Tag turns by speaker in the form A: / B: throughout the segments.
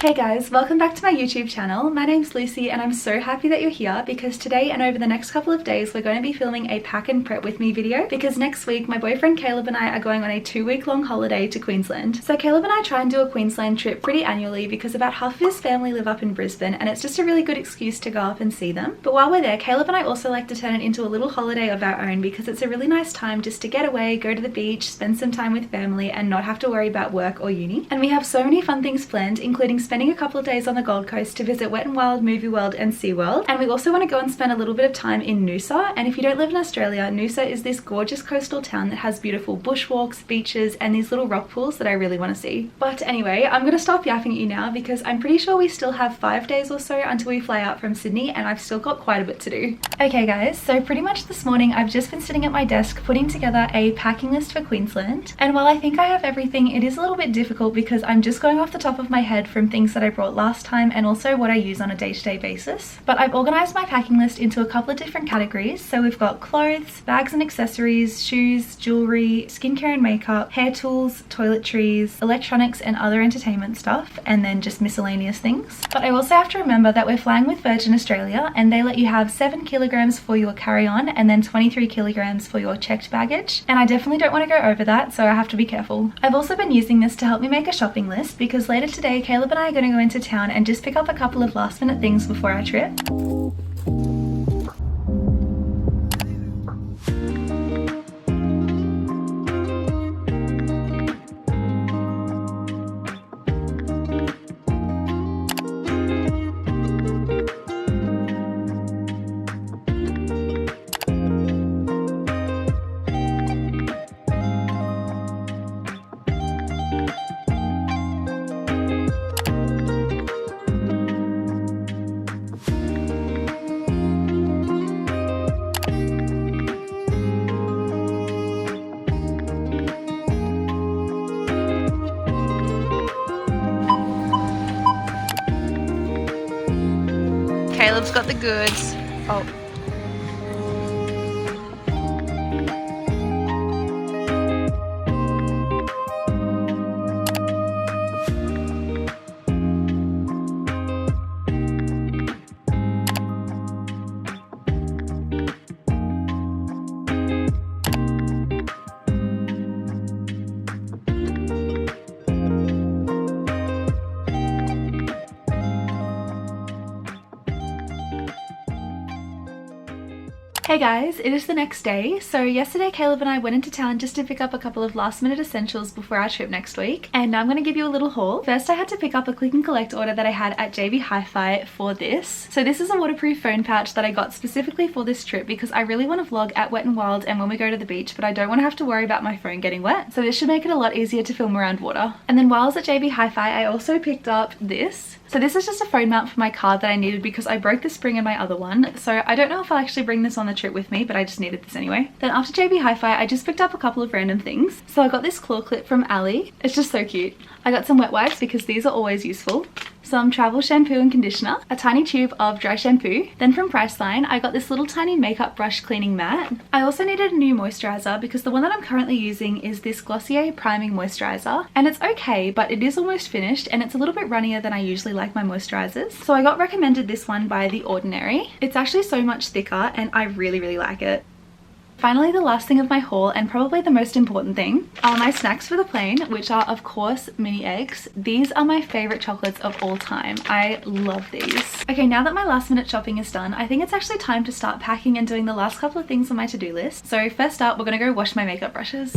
A: Hey guys, welcome back to my YouTube channel. My name's Lucy and I'm so happy that you're here because today and over the next couple of days we're going to be filming a pack and prep with me video because next week my boyfriend Caleb and I are going on a 2-week long holiday to Queensland. So Caleb and I try and do a Queensland trip pretty annually because about half of his family live up in Brisbane and it's just a really good excuse to go up and see them. But while we're there, Caleb and I also like to turn it into a little holiday of our own because it's a really nice time just to get away, go to the beach, spend some time with family and not have to worry about work or uni. And we have so many fun things planned, including spending a couple of days on the Gold Coast to visit Wet n Wild, Movie World and SeaWorld. And we also want to go and spend a little bit of time in Noosa. And if you don't live in Australia, Noosa is this gorgeous coastal town that has beautiful bushwalks, beaches and these little rock pools that I really want to see. But anyway, I'm going to stop yapping at you now because I'm pretty sure we still have 5 days or so until we fly out from Sydney and I've still got quite a bit to do. Okay guys, so pretty much this morning I've just been sitting at my desk putting together a packing list for Queensland. And while I think I have everything, it is a little bit difficult because I'm just going off the top of my head from things that I brought last time and also what I use on a day-to-day basis. But I've organized my packing list into a couple of different categories. So we've got clothes, bags and accessories, shoes, jewelry, skincare and makeup, hair tools, toiletries, electronics and other entertainment stuff, and then just miscellaneous things. But I also have to remember that we're flying with Virgin Australia and they let you have 7 kilograms for your carry-on and then 23 kilograms for your checked baggage. And I definitely don't want to go over that, so I have to be careful. I've also been using this to help me make a shopping list because later today Caleb and I are going to go into town and just pick up a couple of last minute things before our trip. Caleb's got the goods. Oh. Hey guys, it is the next day. So yesterday Caleb and I went into town just to pick up a couple of last minute essentials before our trip next week. And now I'm going to give you a little haul. First I had to pick up a click and collect order that I had at JB Hi-Fi for this. So this is a waterproof phone pouch that I got specifically for this trip because I really want to vlog at Wet n Wild and when we go to the beach, but I don't want to have to worry about my phone getting wet. So this should make it a lot easier to film around water. And then while I was at JB Hi-Fi, I also picked up this. So this is just a phone mount for my car that I needed because I broke the spring in my other one. So I don't know if I'll actually bring this on the trip with me, but I just needed this anyway. Then after JB Hi-Fi, I just picked up a couple of random things. So I got this claw clip from Ali. It's just so cute. I got some wet wipes because these are always useful. Some travel shampoo and conditioner, a tiny tube of dry shampoo. Then from Priceline, I got this little tiny makeup brush cleaning mat. I also needed a new moisturizer because the one that I'm currently using is this Glossier priming moisturizer. And it's okay, but it is almost finished and it's a little bit runnier than I usually like my moisturizers. So I got recommended this one by The Ordinary. It's actually so much thicker and I really like it. Finally, the last thing of my haul, and probably the most important thing, are my snacks for the plane, which are of course mini eggs. These are my favorite chocolates of all time. I love these. Okay, now that my last minute shopping is done, I think it's actually time to start packing and doing the last couple of things on my to-do list. So first up, we're gonna go wash my makeup brushes.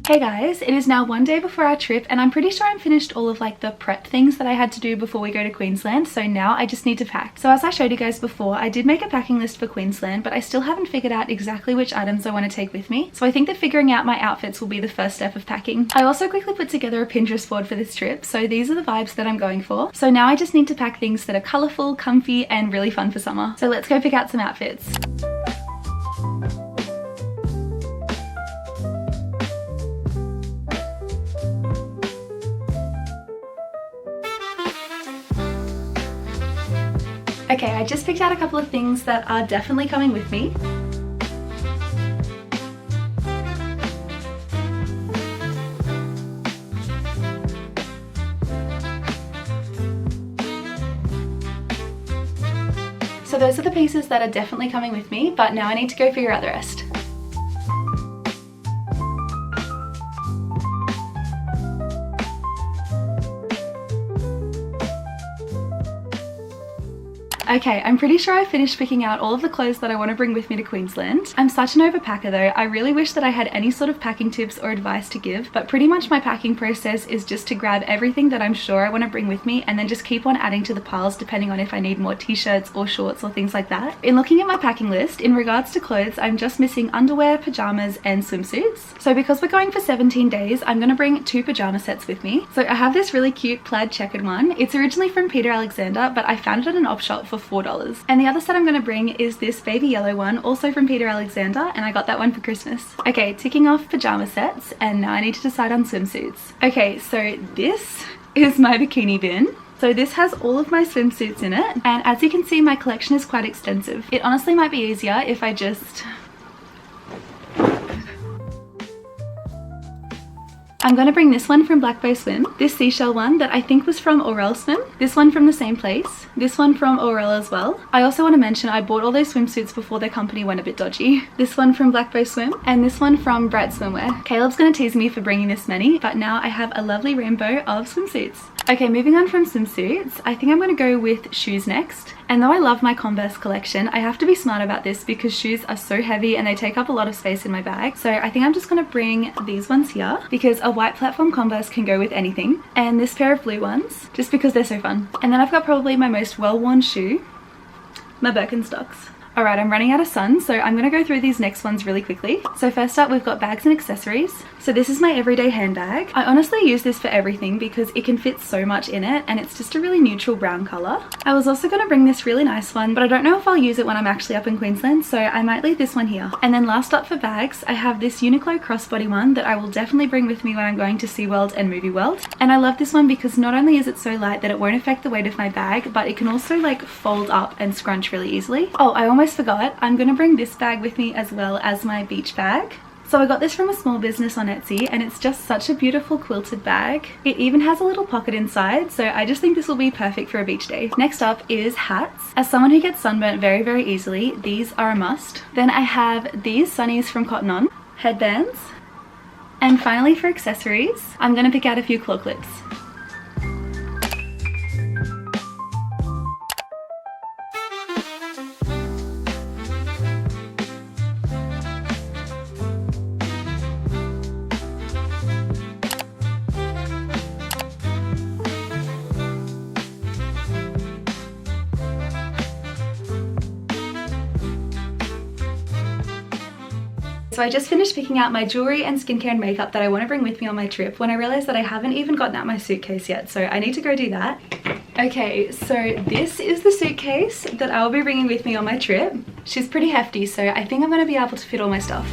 A: Hey guys, it is now one day before our trip and I'm pretty sure I'm finished all of like the prep things that I had to do before we go to Queensland, so now I just need to pack. So as I showed you guys before, I did make a packing list for Queensland, but I still haven't figured out exactly which items I want to take with me. So I think that figuring out my outfits will be the first step of packing. I also quickly put together a Pinterest board for this trip, so these are the vibes that I'm going for. So now I just need to pack things that are colourful, comfy and really fun for summer. So let's go pick out some outfits. Okay, I just picked out a couple of things that are definitely coming with me. So those are the pieces that are definitely coming with me, but now I need to go figure out the rest. Okay, I'm pretty sure I finished picking out all of the clothes that I want to bring with me to Queensland. I'm such an overpacker though. I really wish that I had any sort of packing tips or advice to give, but pretty much my packing process is just to grab everything that I'm sure I want to bring with me and then just keep on adding to the piles depending on if I need more t-shirts or shorts or things like that. In looking at my packing list, in regards to clothes, I'm just missing underwear, pajamas and swimsuits. So because we're going for 17 days, I'm going to bring 2 pajama sets with me. So I have this really cute plaid checkered one. It's originally from Peter Alexander, but I found it at an op shop for $4. And the other set I'm going to bring is this baby yellow one, also from Peter Alexander, and I got that one for Christmas. Okay, ticking off pajama sets, and now I need to decide on swimsuits. Okay, so this is my bikini bin. So this has all of my swimsuits in it, and as you can see, my collection is quite extensive. It honestly might be easier if I just... I'm going to bring this one from Black Bow Swim, this seashell one that I think was from Aurel Swim, this one from the same place, this one from Aurel as well. I also want to mention I bought all those swimsuits before their company went a bit dodgy. This one from Black Bow Swim and this one from Bright Swimwear. Caleb's going to tease me for bringing this many, but now I have a lovely rainbow of swimsuits. Okay, moving on from swimsuits, I think I'm going to go with shoes next. And though I love my Converse collection, I have to be smart about this because shoes are so heavy and they take up a lot of space in my bag. So I think I'm just going to bring these ones here because a white platform Converse can go with anything. And this pair of blue ones, just because they're so fun. And then I've got probably my most well-worn shoe, my Birkenstocks. Alright, I'm running out of sun, so I'm going to go through these next ones really quickly. So first up, we've got bags and accessories. So this is my everyday handbag. I honestly use this for everything because it can fit so much in it and it's just a really neutral brown colour. I was also going to bring this really nice one, but I don't know if I'll use it when I'm actually up in Queensland, so I might leave this one here. And then last up for bags, I have this Uniqlo crossbody one that I will definitely bring with me when I'm going to SeaWorld and Movie World. And I love this one because not only is it so light that it won't affect the weight of my bag, but it can also like fold up and scrunch really easily. Oh, I almost forgot, I'm gonna bring this bag with me as well as my beach bag. So I got this from a small business on Etsy and it's just such a beautiful quilted bag. It even has a little pocket inside, so I just think this will be perfect for a beach day. Next up is hats. As someone who gets sunburnt very, very easily, these are a must. Then I have these sunnies from Cotton On, headbands. And finally for accessories, I'm gonna pick out a few claw clips. So I just finished picking out my jewelry and skincare and makeup that I want to bring with me on my trip when I realized that I haven't even gotten out my suitcase yet, so I need to go do that. Okay, so this is the suitcase that I will be bringing with me on my trip. She's pretty hefty, so I think I'm going to be able to fit all my stuff.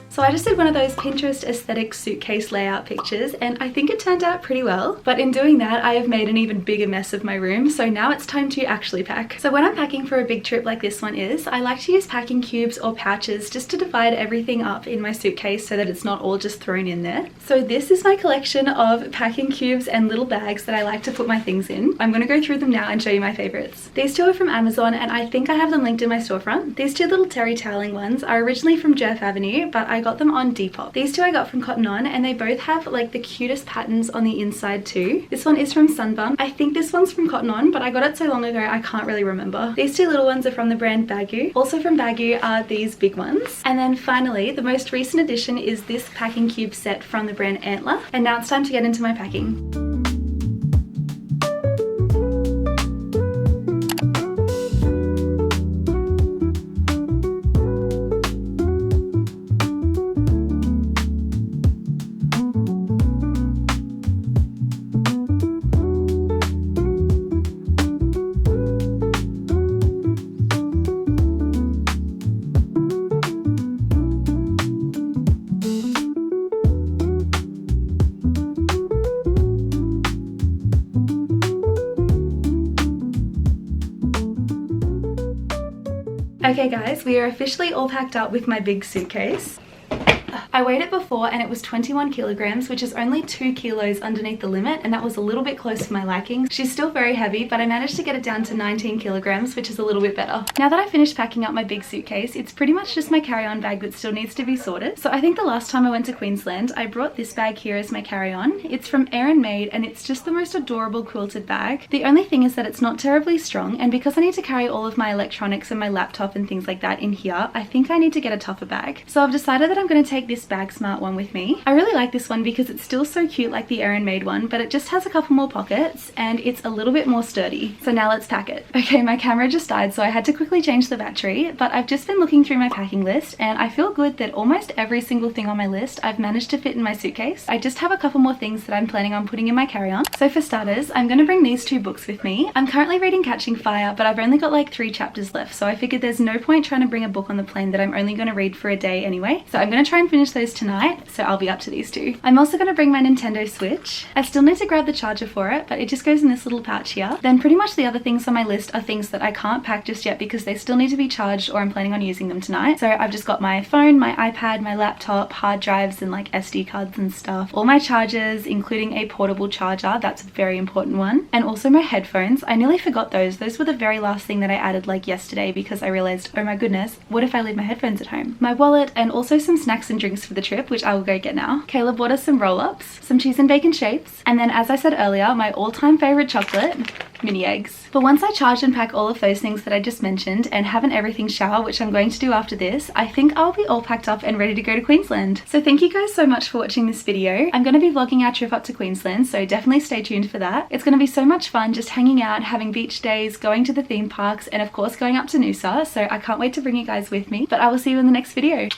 A: So I I just did one of those Pinterest aesthetic suitcase layout pictures and I think it turned out pretty well. But in doing that, I have made an even bigger mess of my room, so now it's time to actually pack. So when I'm packing for a big trip like this one is, I like to use packing cubes or pouches just to divide everything up in my suitcase so that it's not all just thrown in there. So this is my collection of packing cubes and little bags that I like to put my things in. I'm going to go through them now and show you my favorites. These two are from Amazon and I think I have them linked in my storefront. These two little terry toweling ones are originally from Jeff Avenue, but I got them on Depop. These two I got from Cotton On and they both have like the cutest patterns on the inside too. This one is from Sunbum. I think this one's from Cotton On, but I got it so long ago I can't really remember. These two little ones are from the brand Bagu. Also from Bagu are these big ones. And then finally, the most recent addition is this packing cube set from the brand Antler. And now it's time to get into my packing. Okay guys, we are officially all packed up with my big suitcase. I weighed it before and it was 21 kilograms, which is only 2 kilos underneath the limit, and that was a little bit close to my liking. She's still very heavy, but I managed to get it down to 19 kilograms, which is a little bit better. Now that I finished packing up my big suitcase, it's pretty much just my carry-on bag that still needs to be sorted. So I think the last time I went to Queensland, I brought this bag here as my carry-on. It's from Errands and it's just the most adorable quilted bag. The only thing is that it's not terribly strong, and because I need to carry all of my electronics and my laptop and things like that in here, I think I need to get a tougher bag. So I've decided that I'm going to take this Bag Smart one with me. I really like this one because it's still so cute like the Errands one, but it just has a couple more pockets and it's a little bit more sturdy. So now let's pack it. Okay, my camera just died, so I had to quickly change the battery, but I've just been looking through my packing list and I feel good that almost every single thing on my list I've managed to fit in my suitcase. I just have a couple more things that I'm planning on putting in my carry-on. So for starters, I'm going to bring these two books with me. I'm currently reading Catching Fire, but I've only got like 3 chapters left, so I figured there's no point trying to bring a book on the plane that I'm only going to read for a day anyway. So I'm going to try and finish those tonight, so I'll be up to these two. I'm also going to bring my Nintendo Switch. I still need to grab the charger for it, but it just goes in this little pouch here. Then pretty much the other things on my list are things that I can't pack just yet because they still need to be charged or I'm planning on using them tonight. So I've just got my phone, my iPad, my laptop, hard drives and like SD cards and stuff. All my chargers, including a portable charger, that's a very important one. And also my headphones. I nearly forgot those. Those were the very last thing that I added like yesterday because I realized, oh my goodness, what if I leave my headphones at home? My wallet and also some snacks and drinks for the trip, which I will go get now. Kayla bought us some roll-ups, some cheese and bacon shapes, and then as I said earlier, my all-time favorite chocolate, mini eggs. But once I charge and pack all of those things that I just mentioned and have an everything shower, which I'm going to do after this, I think I'll be all packed up and ready to go to Queensland. So thank you guys so much for watching this video. I'm going to be vlogging our trip up to Queensland, so definitely stay tuned for that. It's going to be so much fun just hanging out, having beach days, going to the theme parks, and of course going up to Noosa, so I can't wait to bring you guys with me. But I will see you in the next video.